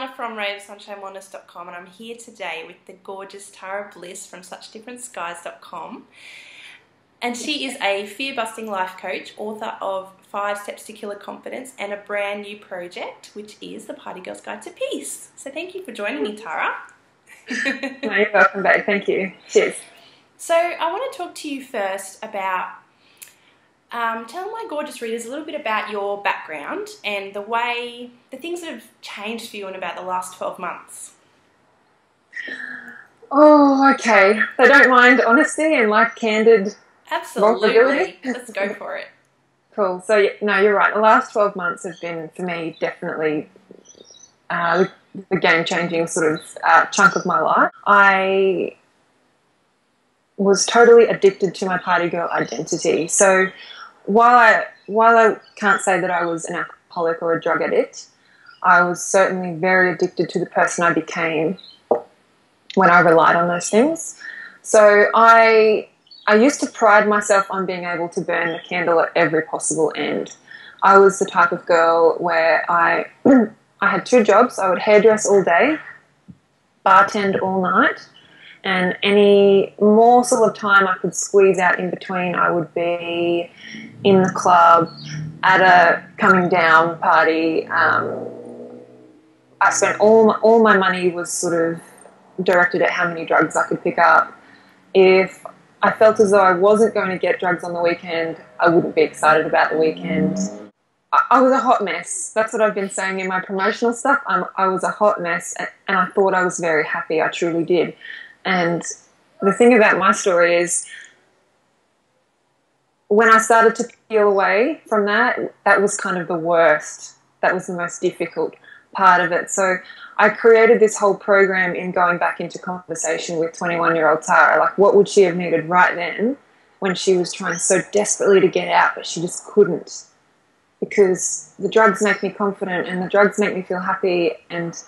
Alana from RaveSunshineWellness.com, and I'm here today with the gorgeous Tara Bliss from SuchDifferentSkies.com. And she is a fear-busting life coach, author of 5 Steps to Killer Confidence, and a brand new project, which is the Party Girl's Guide to Peace. So thank you for joining me, Tara. No, you're welcome back. Thank you. Cheers. So I want to talk to you first about tell my gorgeous readers a little bit about your background and the things that have changed for you in about the last 12 months. Oh, okay. They don't mind honesty and like candid Absolutely. Let's go for it. Cool. So, no, you're right. The last 12 months have been, for me, definitely the game-changing sort of chunk of my life. I was totally addicted to my party girl identity. So while I can't say that I was an alcoholic or a drug addict, I was certainly very addicted to the person I became when I relied on those things. So I used to pride myself on being able to burn the candle at every possible end. I was the type of girl where I had 2 jobs. I would hairdress all day, bartend all night, and any morsel of time I could squeeze out in between, I would be in the club, at a coming down party. I spent all my money was sort of directed at how many drugs I could pick up. If I felt as though I wasn't going to get drugs on the weekend, I wouldn't be excited about the weekend. I was a hot mess. That's what I've been saying in my promotional stuff. I was a hot mess, and I thought I was very happy. I truly did. And the thing about my story is when I started to peel away from that, that was kind of the worst. That was the most difficult part of it. So I created this whole program in going back into conversation with 21-year-old Tara. Like, what would she have needed right then when she was trying so desperately to get out, but she just couldn't? Because the drugs make me confident and the drugs make me feel happy, and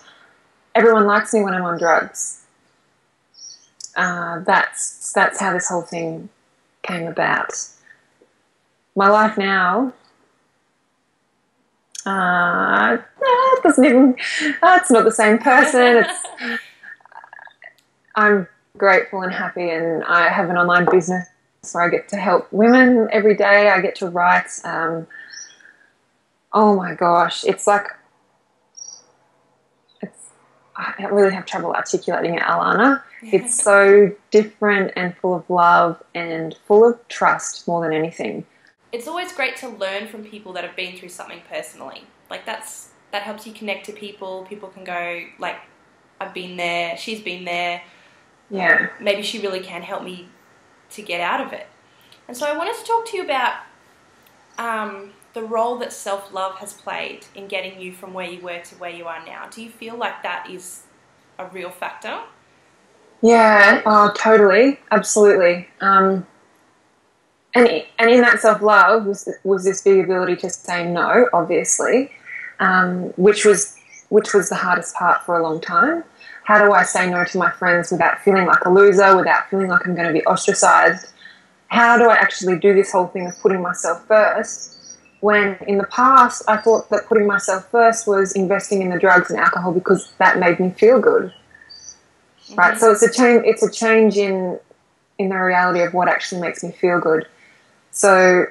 everyone likes me when I'm on drugs. That's how this whole thing came about. My life now, it doesn't even, it's not the same person. I'm grateful and happy, and I have an online business where I get to help women every day. I get to write. Oh my gosh, it's like, I really have trouble articulating it, Alana. It's so different and full of love and full of trust more than anything. It's always great to learn from people that have been through something personally. Like that helps you connect to people. People can go like, I've been there, she's been there. Yeah. Maybe she really can help me to get out of it. And so I wanted to talk to you about the role that self-love has played in getting you from where you were to where you are now. Do you feel like that is a real factor? Yeah, totally, absolutely. And in that self-love was this big ability to say no, obviously, which was the hardest part for a long time. How do I say no to my friends without feeling like a loser, without feeling like I'm going to be ostracized? How do I actually do this whole thing of putting myself first, when in the past I thought that putting myself first was investing in the drugs and alcohol because that made me feel good? Mm-hmm. Right? So it's a change in the reality of what actually makes me feel good. So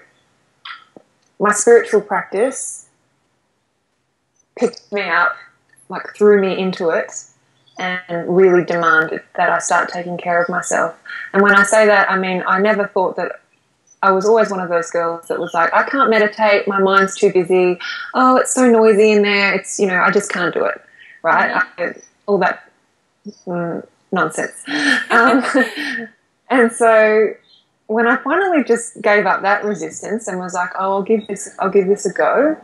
my spiritual practice picked me up, like threw me into it, and really demanded that I start taking care of myself. And when I say that, I mean I never thought that. I was always one of those girls that was like, I can't meditate, my mind's too busy, oh, it's so noisy in there, it's, I just can't do it, right? All that nonsense. And so when I finally just gave up that resistance and was like, oh, I'll give this a go,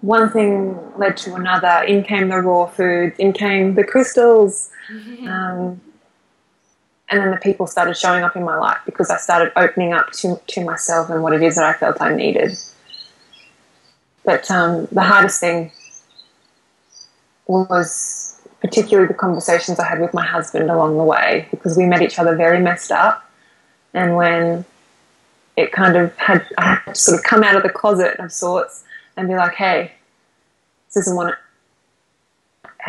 one thing led to another. In came the raw foods, in came the crystals, and then the people started showing up in my life because I started opening up to myself and what it is that I felt I needed. But the hardest thing was particularly the conversations I had with my husband along the way, because we met each other very messed up. And when it kind of I had to sort of come out of the closet of sorts and be like, hey, this isn't what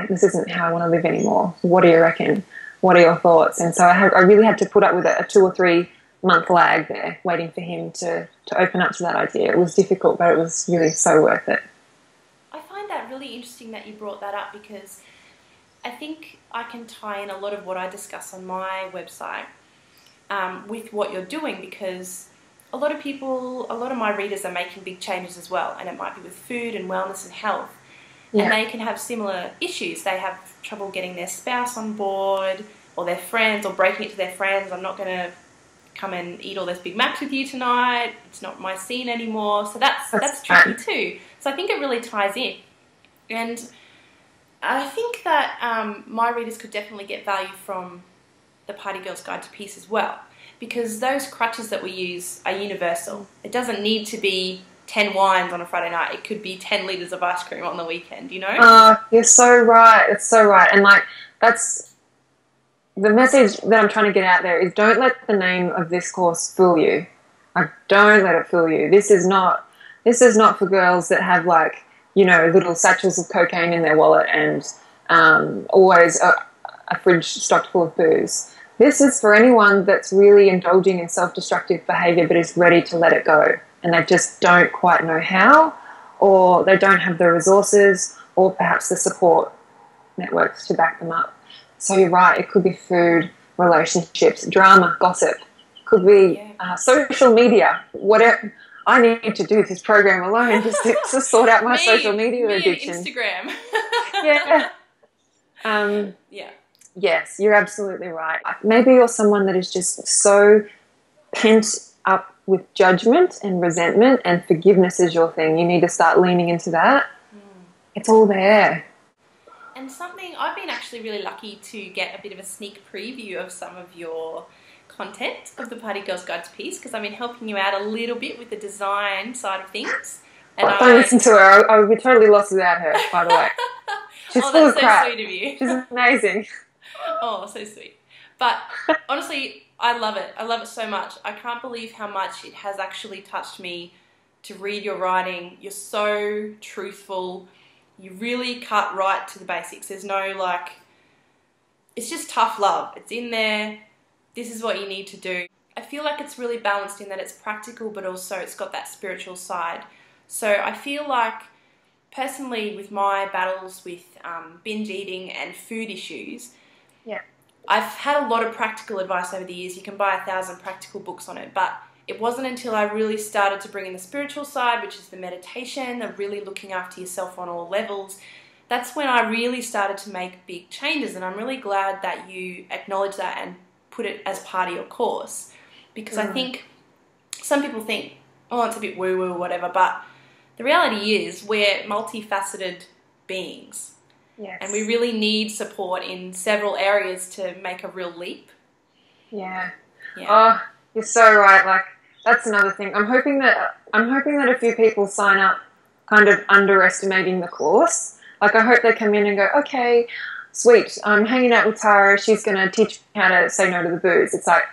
this isn't how I want to live anymore. What do you reckon? What are your thoughts? And so I really had to put up with a 2 or 3 month lag there, waiting for him to open up to that idea. It was difficult, but it was really so worth it. I find that really interesting that you brought that up, because I think I can tie in a lot of what I discuss on my website with what you're doing, because a lot of my readers are making big changes as well, and it might be with food and wellness and health. Yeah. And they can have similar issues. They have trouble getting their spouse on board, or their friends, or breaking it to their friends. I'm not going to come and eat all those Big Macs with you tonight. It's not my scene anymore. So that's tricky too. So I think it really ties in. And I think that my readers could definitely get value from the Party Girl's Guide to Peace as well, because those crutches that we use are universal. It doesn't need to be 10 wines on a Friday night. It could be 10 litres of ice cream on the weekend, you know? You're so right. It's so right. And, like, that's the message that I'm trying to get out there is, don't let the name of this course fool you. Like, don't let it fool you. This is not for girls that have, like, you know, little satchels of cocaine in their wallet and always a fridge stocked full of booze. This is for anyone that's really indulging in self-destructive behaviour but is ready to let it go, and they just don't quite know how, or they don't have the resources or perhaps the support networks to back them up. So you're right, it could be food, relationships, drama, gossip. Could be social media, whatever. I need to do this program alone just to sort out my social media addiction. Instagram. Yeah. Yes, you're absolutely right. Maybe you're someone that is just so pent up with judgment and resentment, and forgiveness is your thing. You need to start leaning into that. It's all there. And something, I've been actually really lucky to get a bit of a sneak preview of some of your content of the Party Girl's Guide to Peace, because I've been helping you out a little bit with the design side of things. And don't listen to her. I would be totally lost without her, by the way. She's full of crap. That's so sweet of you. She's amazing. Oh, so sweet. But honestly, I love it. I love it so much. I can't believe how much it has actually touched me to read your writing. You're so truthful. You really cut right to the basics. There's no, like, it's just tough love. It's in there. This is what you need to do. I feel like it's really balanced in that it's practical, but also it's got that spiritual side. So I feel like, personally, with my battles with binge eating and food issues, I've had a lot of practical advice over the years. You can buy 1,000 practical books on it, but it wasn't until I really started to bring in the spiritual side, which is the meditation, the really looking after yourself on all levels. That's when I really started to make big changes, and I'm really glad that you acknowledge that and put it as part of your course, because I think some people think, oh, it's a bit woo-woo or whatever, but the reality is we're multifaceted beings. Yes. And we really need support in several areas to make a real leap. Yeah. Oh, you're so right. Like, that's another thing. I'm hoping that a few people sign up kind of underestimating the course. Like, I hope they come in and go, okay, sweet, I'm hanging out with Tara, she's going to teach me how to say no to the booze. It's like,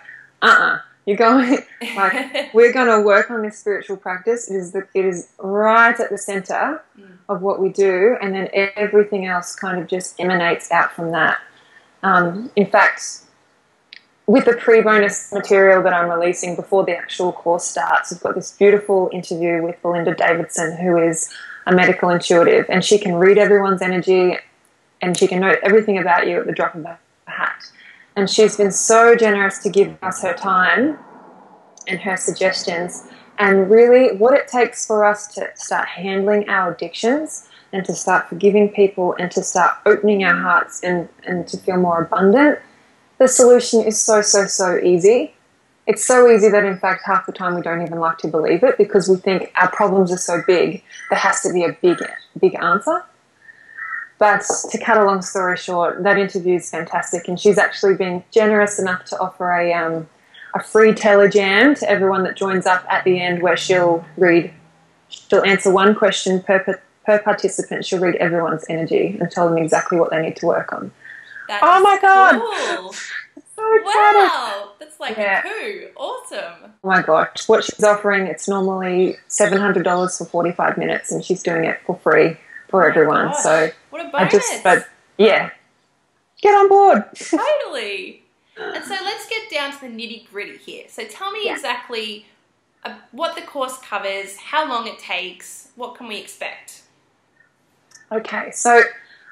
you're going, like, we're going to work on this spiritual practice. It is right at the centre of what we do, and then everything else kind of just emanates out from that. In fact, with the pre-bonus material that I'm releasing before the actual course starts, we've got this beautiful interview with Belinda Davidson, who is a medical intuitive, and she can read everyone's energy and she can know everything about you at the drop of a hat. And she's been so generous to give us her time and her suggestions, and really what it takes for us to start handling our addictions and to start forgiving people and to start opening our hearts and to feel more abundant. The solution is so, so, so easy. It's so easy that, in fact, half the time we don't even like to believe it, because we think our problems are so big, there has to be a big answer. But to cut a long story short, that interview is fantastic, and she's actually been generous enough to offer a free telejam to everyone that joins up at the end, where she'll answer one question per participant. She'll read everyone's energy and tell them exactly what they need to work on. Oh my God! Cool. So excited. Wow, that's like a coup. Awesome. Oh my gosh, what she's offering, it's normally $700 for 45 minutes, and she's doing it for free for everyone. Gosh. So what a bonus. Yeah. Get on board. Totally. And so let's get down to the nitty gritty here. So tell me exactly what the course covers, how long it takes, what can we expect? Okay, so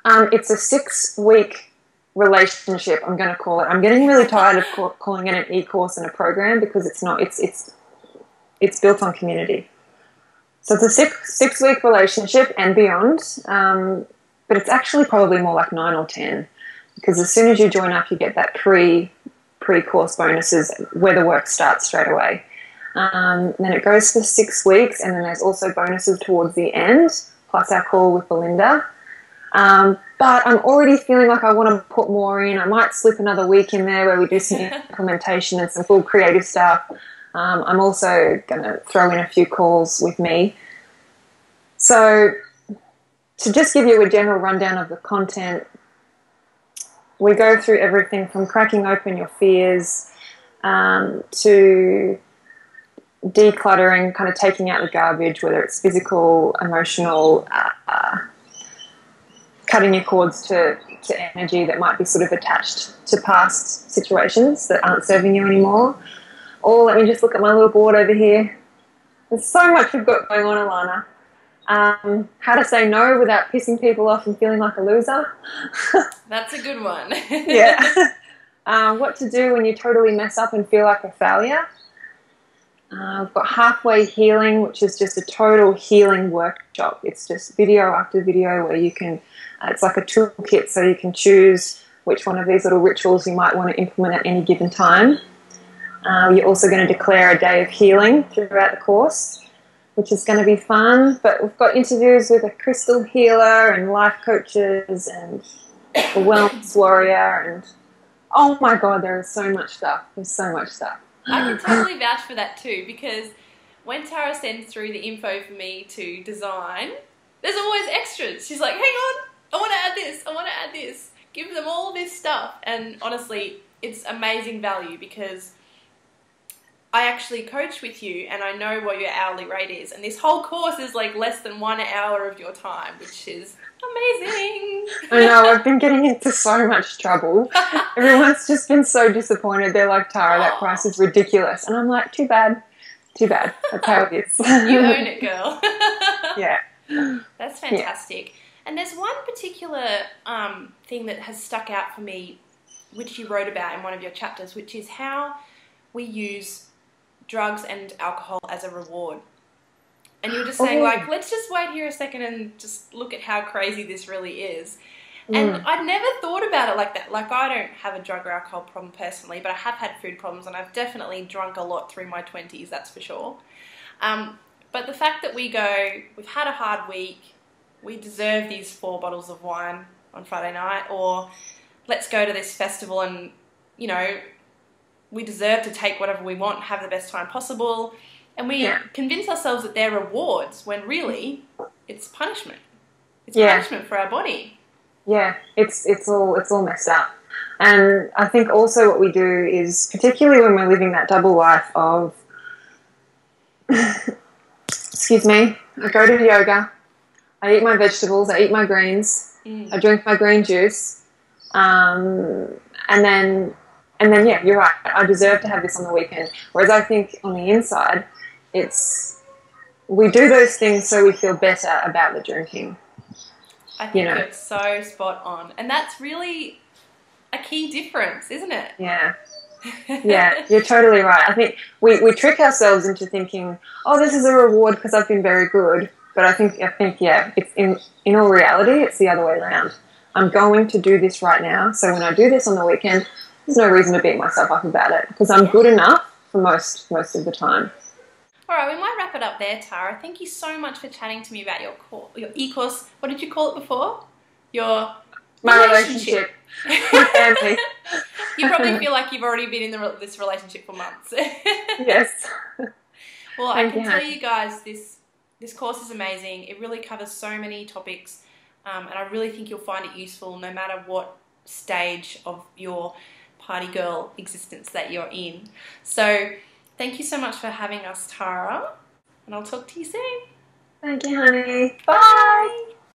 it's a 6-week relationship, I'm going to call it. I'm getting really tired of calling it an e-course and a program, because it's not. It's built on community. So it's a six-week relationship and beyond, but it's actually probably more like 9 or 10, because as soon as you join up, you get that pre-course bonuses where the work starts straight away. Then it goes for 6 weeks, and then there's also bonuses towards the end, plus our call with Belinda. But I'm already feeling like I want to put more in. I might slip another week in there where we do some implementation and some full creative stuff. I'm also going to throw in a few calls with me. So to just give you a general rundown of the content, we go through everything from cracking open your fears to decluttering, kind of taking out the garbage, whether it's physical, emotional, cutting your cords to energy that might be sort of attached to past situations that aren't serving you anymore. Or let me just look at my little board over here. There's so much we've got going on, Alana. How to say no without pissing people off and feeling like a loser. That's a good one. Yeah. What to do when you totally mess up and feel like a failure. We've got halfway healing, which is just a total healing workshop. It's just video after video where you can, it's like a toolkit, so you can choose which one of these little rituals you might want to implement at any given time. You're also going to declare a day of healing throughout the course, which is going to be fun. But we've got interviews with a crystal healer and life coaches and a wellness warrior, and oh my God, there is so much stuff. There's so much stuff. I can totally vouch for that too, because when Tara sends through the info for me to design, there's always extras. She's like, hang on, I want to add this, I want to add this. Give them all this stuff. And honestly, it's amazing value, because I actually coach with you and I know what your hourly rate is. And this whole course is like less than 1 hour of your time, which is amazing. I know, I've been getting into so much trouble. Everyone's just been so disappointed. They're like, Tara, that price is ridiculous. And I'm like, too bad. Too bad. That's how it is. You own it, girl. Yeah. That's fantastic. Yeah. And there's one particular thing that has stuck out for me, which you wrote about in one of your chapters, which is how we use drugs and alcohol as a reward. And you're just saying, like, let's just wait here a second and just look at how crazy this really is. And I'd never thought about it like that. Like, I don't have a drug or alcohol problem personally, but I have had food problems, and I've definitely drunk a lot through my 20s, that's for sure. But the fact that we go, we've had a hard week, we deserve these 4 bottles of wine on Friday night, or let's go to this festival and, you know, we deserve to take whatever we want, have the best time possible. And we convince ourselves that they're rewards when really it's punishment. It's punishment for our body. Yeah, it's all messed up. And I think also what we do is, particularly when we're living that double life of, excuse me, I go to yoga, I eat my vegetables, I eat my greens, I drink my green juice, and then yeah, you're right, I deserve to have this on the weekend. Whereas I think on the inside, we do those things so we feel better about the drinking. I think you're so spot on. And that's really a key difference, isn't it? Yeah. Yeah, you're totally right. I think we trick ourselves into thinking, oh, this is a reward because I've been very good. But I think yeah, it's in all reality, it's the other way around. I'm going to do this right now. So when I do this on the weekend, there's no reason to beat myself up about it, because I'm good enough for most of the time. All right, we might wrap it up there, Tara. Thank you so much for chatting to me about your e-course. What did you call it before? My relationship with family. You probably feel like you've already been in this relationship for months. Yes. Well, I can tell you guys, this course is amazing. It really covers so many topics, and I really think you'll find it useful no matter what stage of your party girl existence that you're in. So thank you so much for having us, Tara, and I'll talk to you soon. Thank you, honey. Bye.